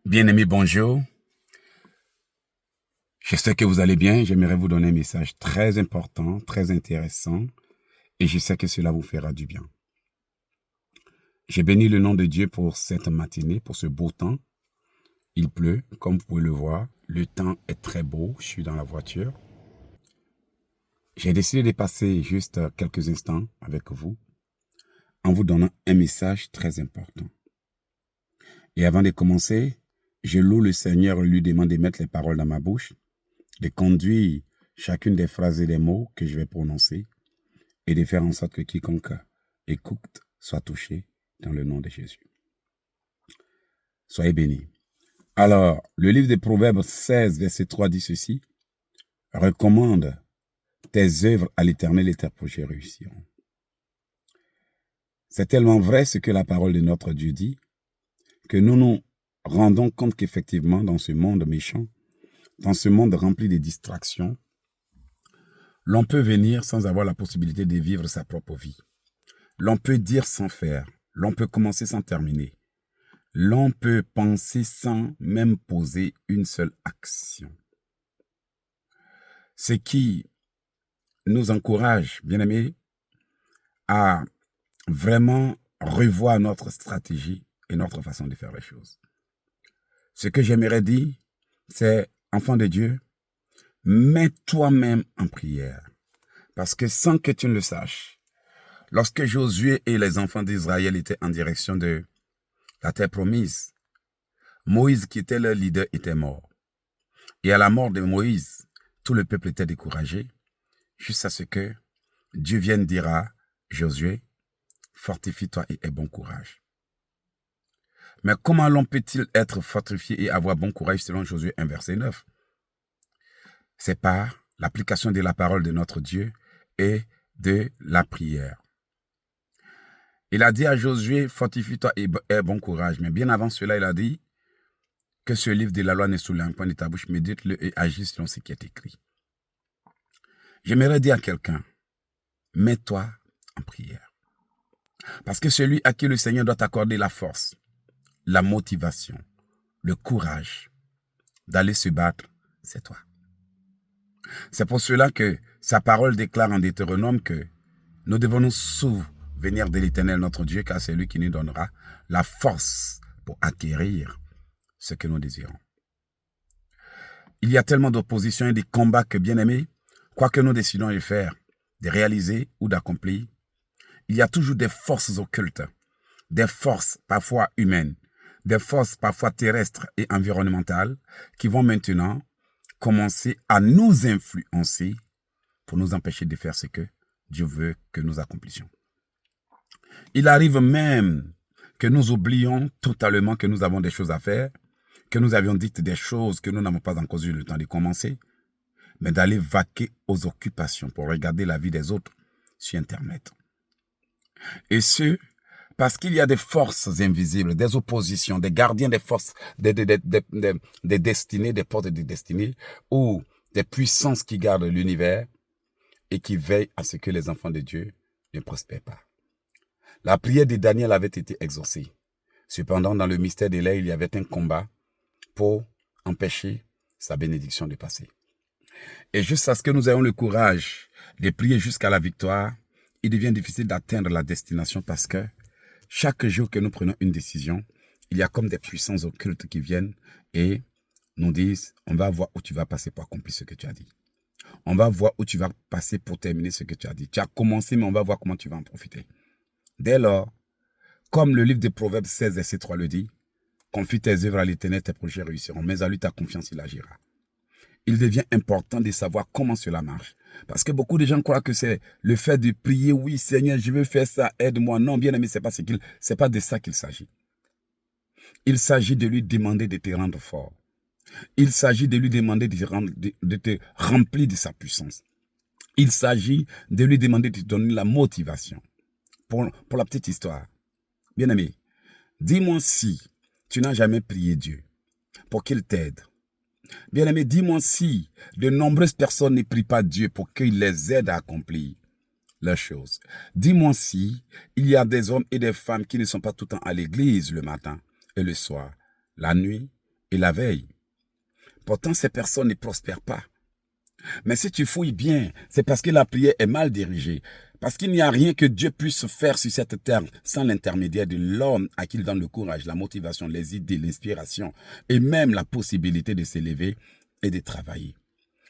Bien-aimés, bonjour. J'espère que vous allez bien. J'aimerais vous donner un message très important, très intéressant, et je sais que cela vous fera du bien. J'ai béni le nom de Dieu pour cette matinée, pour ce beau temps. Il pleut, comme vous pouvez le voir. Le temps est très beau. Je suis dans la voiture. J'ai décidé de passer juste quelques instants avec vous en vous donnant un message très important. Et avant de commencer, je loue le Seigneur et lui demande de mettre les paroles dans ma bouche, de conduire chacune des phrases et des mots que je vais prononcer et de faire en sorte que quiconque écoute soit touché dans le nom de Jésus. Soyez bénis. Alors, le livre des Proverbes 16, verset 3 dit ceci: « Recommande tes œuvres à l'Éternel et tes projets réussiront. » C'est tellement vrai ce que la parole de notre Dieu dit, que nous nous rendons compte qu'effectivement, dans ce monde méchant, dans ce monde rempli de distractions, l'on peut venir sans avoir la possibilité de vivre sa propre vie. L'on peut dire sans faire. L'on peut commencer sans terminer. L'on peut penser sans même poser une seule action. Ce qui nous encourage, bien-aimés, à vraiment revoir notre stratégie et notre façon de faire les choses. Ce que j'aimerais dire, c'est, enfant de Dieu, mets toi-même en prière. Parce que sans que tu ne le saches, lorsque Josué et les enfants d'Israël étaient en direction de la terre promise, Moïse, qui était leur leader, était mort. Et à la mort de Moïse, tout le peuple était découragé, jusqu'à ce que Dieu vienne dire à Josué, fortifie-toi et aie bon courage. Mais comment l'on peut-il être fortifié et avoir bon courage selon Josué 1, verset 9? C'est par l'application de la parole de notre Dieu et de la prière. Il a dit à Josué, fortifie-toi et aie bon courage. Mais bien avant cela, il a dit que ce livre de la loi ne soulève point de ta bouche, médite-le et agis selon ce qui est écrit. J'aimerais dire à quelqu'un, mets-toi en prière. Parce que celui à qui le Seigneur doit accorder la force, la motivation, le courage d'aller se battre, c'est toi. C'est pour cela que sa parole déclare en Deutéronome que nous devons nous souvenir de l'Éternel notre Dieu, car c'est lui qui nous donnera la force pour acquérir ce que nous désirons. Il y a tellement d'oppositions et de combats que, bien aimés, quoi que nous décidons de faire, de réaliser ou d'accomplir, il y a toujours des forces occultes, des forces parfois humaines, des forces parfois terrestres et environnementales qui vont maintenant commencer à nous influencer pour nous empêcher de faire ce que Dieu veut que nous accomplissions. Il arrive même que nous oublions totalement que nous avons des choses à faire, que nous avions dit des choses que nous n'avons pas encore eu le temps de commencer, mais d'aller vaquer aux occupations pour regarder la vie des autres sur Internet. Et ce, parce qu'il y a des forces invisibles, des oppositions, des gardiens des forces, des destinées, des portes de destinée, ou des puissances qui gardent l'univers et qui veillent à ce que les enfants de Dieu ne prospèrent pas. La prière de Daniel avait été exaucée. Cependant, dans le mystère de l'air, il y avait un combat pour empêcher sa bénédiction de passer. Et juste à ce que nous ayons le courage de prier jusqu'à la victoire, il devient difficile d'atteindre la destination parce que chaque jour que nous prenons une décision, il y a comme des puissances occultes qui viennent et nous disent, on va voir où tu vas passer pour accomplir ce que tu as dit. On va voir où tu vas passer pour terminer ce que tu as dit. Tu as commencé, mais on va voir comment tu vas en profiter. Dès lors, comme le livre des Proverbes 16, verset 3 le dit, confie tes œuvres à l'Éternel, tes projets réussiront. Mais à lui ta confiance, il agira. Il devient important de savoir comment cela marche. Parce que beaucoup de gens croient que c'est le fait de prier, oui Seigneur, je veux faire ça, aide-moi. Non, bien aimé, c'est pas de ça qu'il s'agit. Il s'agit de lui demander de te rendre fort. Il s'agit de lui demander de te remplir de sa puissance. Il s'agit de lui demander de te donner la motivation. Pour la petite histoire, bien aimé, dis-moi si tu n'as jamais prié Dieu pour qu'il t'aide. Bien aimé, dis-moi si de nombreuses personnes ne prient pas Dieu pour qu'il les aide à accomplir leurs choses. Dis-moi si il y a des hommes et des femmes qui ne sont pas tout le temps à l'église le matin et le soir, la nuit et la veille. Pourtant, ces personnes ne prospèrent pas. Mais si tu fouilles bien, c'est parce que la prière est mal dirigée. Parce qu'il n'y a rien que Dieu puisse faire sur cette terre sans l'intermédiaire de l'homme à qui il donne le courage, la motivation, les idées, l'inspiration et même la possibilité de s'élever et de travailler.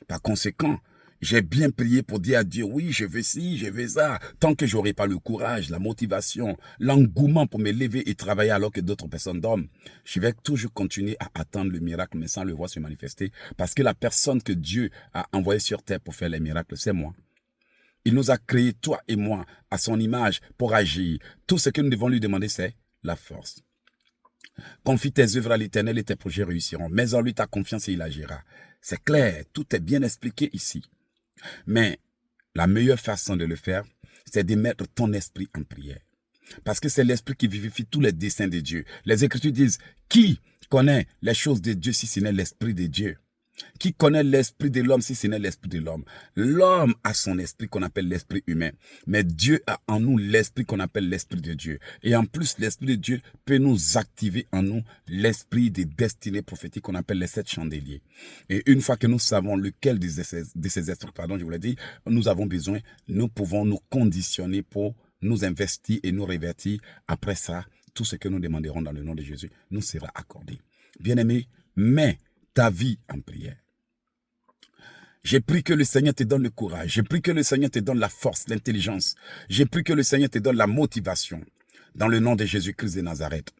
Par conséquent, j'ai bien prié pour dire à Dieu, oui, je veux ci, je veux ça. Tant que j'aurai pas le courage, la motivation, l'engouement pour me lever et travailler alors que d'autres personnes dorment, je vais toujours continuer à attendre le miracle, mais sans le voir se manifester. Parce que la personne que Dieu a envoyée sur terre pour faire les miracles, c'est moi. Il nous a créés, toi et moi, à son image pour agir. Tout ce que nous devons lui demander, c'est la force. Confie tes œuvres à l'Éternel et tes projets réussiront. Mets en lui ta confiance et il agira. C'est clair, tout est bien expliqué ici. Mais la meilleure façon de le faire, c'est de mettre ton esprit en prière. Parce que c'est l'esprit qui vivifie tous les desseins de Dieu. Les Écritures disent, qui connaît les choses de Dieu si ce n'est l'esprit de Dieu? Qui connaît l'esprit de l'homme si ce n'est l'esprit de l'homme? L'homme a son esprit qu'on appelle l'esprit humain. Mais Dieu a en nous l'esprit qu'on appelle l'esprit de Dieu. Et en plus, l'esprit de Dieu peut nous activer en nous l'esprit des destinées prophétiques qu'on appelle les 7 chandeliers. Et une fois que nous savons lequel de ces esprits, je vous l'ai dit, nous avons besoin, nous pouvons nous conditionner pour nous investir et nous révertir. Après ça, tout ce que nous demanderons dans le nom de Jésus nous sera accordé. Bien-aimé, mais ta vie en prière. J'ai pris que le Seigneur te donne le courage. J'ai pris que le Seigneur te donne la force, l'intelligence. J'ai pris que le Seigneur te donne la motivation. Dans le nom de Jésus-Christ de Nazareth.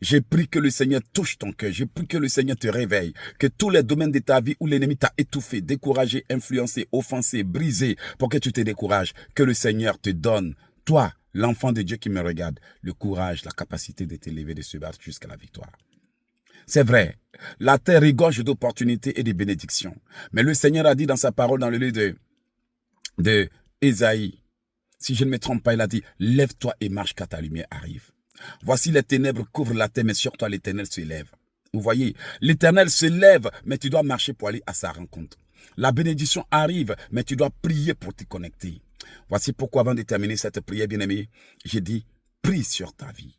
J'ai pris que le Seigneur touche ton cœur. J'ai pris que le Seigneur te réveille. Que tous les domaines de ta vie où l'ennemi t'a étouffé, découragé, influencé, offensé, brisé, pour que tu te décourages, que le Seigneur te donne, toi, l'enfant de Dieu qui me regarde, le courage, la capacité de t'élever, de se battre jusqu'à la victoire. C'est vrai, la terre regorge d'opportunités et de bénédictions. Mais le Seigneur a dit dans sa parole dans le livre de Ésaïe, si je ne me trompe pas, il a dit, lève-toi et marche car ta lumière arrive. Voici les ténèbres couvrent la terre, mais sur toi l'Éternel se lève. Vous voyez, l'Éternel se lève, mais tu dois marcher pour aller à sa rencontre. La bénédiction arrive, mais tu dois prier pour t'y connecter. Voici pourquoi avant de terminer cette prière, bien-aimé, j'ai dit, prie sur ta vie.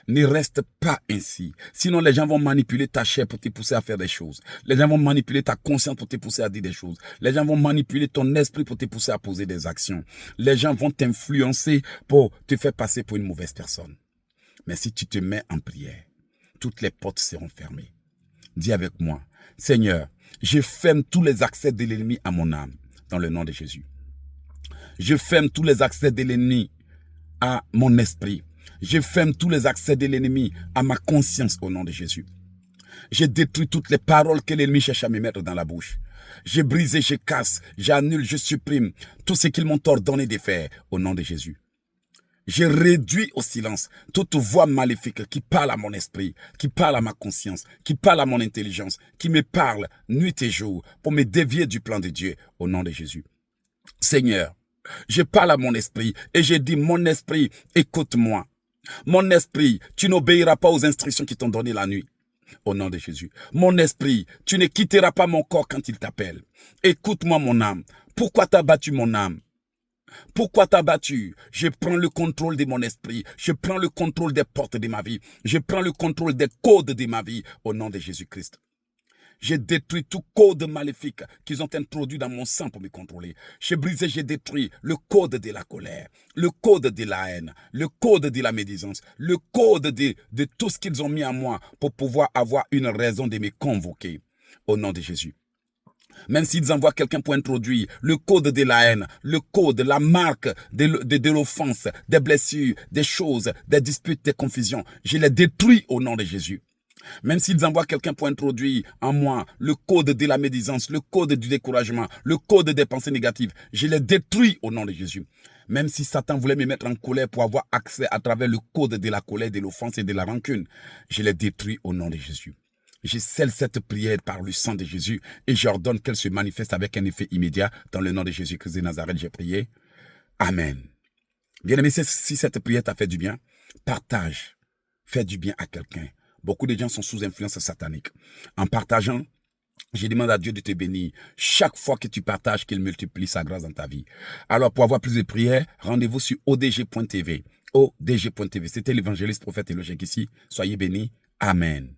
Ne reste pas ainsi. Sinon, les gens vont manipuler ta chair pour te pousser à faire des choses. Les gens vont manipuler ta conscience pour te pousser à dire des choses. Les gens vont manipuler ton esprit pour te pousser à poser des actions. Les gens vont t'influencer pour te faire passer pour une mauvaise personne. Mais si tu te mets en prière, toutes les portes seront fermées. Dis avec moi, Seigneur, je ferme tous les accès de l'ennemi à mon âme, dans le nom de Jésus. Je ferme tous les accès de l'ennemi à mon esprit. Je ferme tous les accès de l'ennemi à ma conscience au nom de Jésus. Je détruis toutes les paroles que l'ennemi cherche à me mettre dans la bouche. Je brise et je casse, j'annule, je supprime tout ce qu'ils m'ont ordonné de faire au nom de Jésus. Je réduis au silence toute voix maléfique qui parle à mon esprit, qui parle à ma conscience, qui parle à mon intelligence, qui me parle nuit et jour pour me dévier du plan de Dieu au nom de Jésus. Seigneur, je parle à mon esprit et je dis, mon esprit, écoute-moi. Mon esprit, tu n'obéiras pas aux instructions qui t'ont données la nuit. Au nom de Jésus. Mon esprit, tu ne quitteras pas mon corps quand il t'appelle. Écoute-moi mon âme. Pourquoi t'as battu mon âme? Pourquoi t'as battu? Je prends le contrôle de mon esprit. Je prends le contrôle des portes de ma vie. Je prends le contrôle des codes de ma vie. Au nom de Jésus-Christ. J'ai détruit tout code maléfique qu'ils ont introduit dans mon sang pour me contrôler. J'ai brisé, j'ai détruit le code de la colère, le code de la haine, le code de la médisance, le code de tout ce qu'ils ont mis en moi pour pouvoir avoir une raison de me convoquer. Au nom de Jésus. Même s'ils envoient quelqu'un pour introduire le code de la haine, le code, la marque de l'offense, des blessures, des choses, des disputes, des confusions, je les détruis au nom de Jésus. Même s'ils envoient quelqu'un pour introduire en moi le code de la médisance, le code du découragement, le code des pensées négatives, je les détruis au nom de Jésus. Même si Satan voulait me mettre en colère pour avoir accès à travers le code de la colère, de l'offense et de la rancune, je les détruis au nom de Jésus. Je scelle cette prière par le sang de Jésus et j'ordonne qu'elle se manifeste avec un effet immédiat dans le nom de Jésus-Christ de Nazareth. J'ai prié. Amen. Bien-aimé, si cette prière t'a fait du bien, partage. Fais du bien à quelqu'un. Beaucoup de gens sont sous influence satanique. En partageant, je demande à Dieu de te bénir. Chaque fois que tu partages, qu'il multiplie sa grâce dans ta vie. Alors, pour avoir plus de prières, rendez-vous sur odg.tv. odg.tv. C'était l'évangéliste prophète Elohim ici. Soyez bénis. Amen.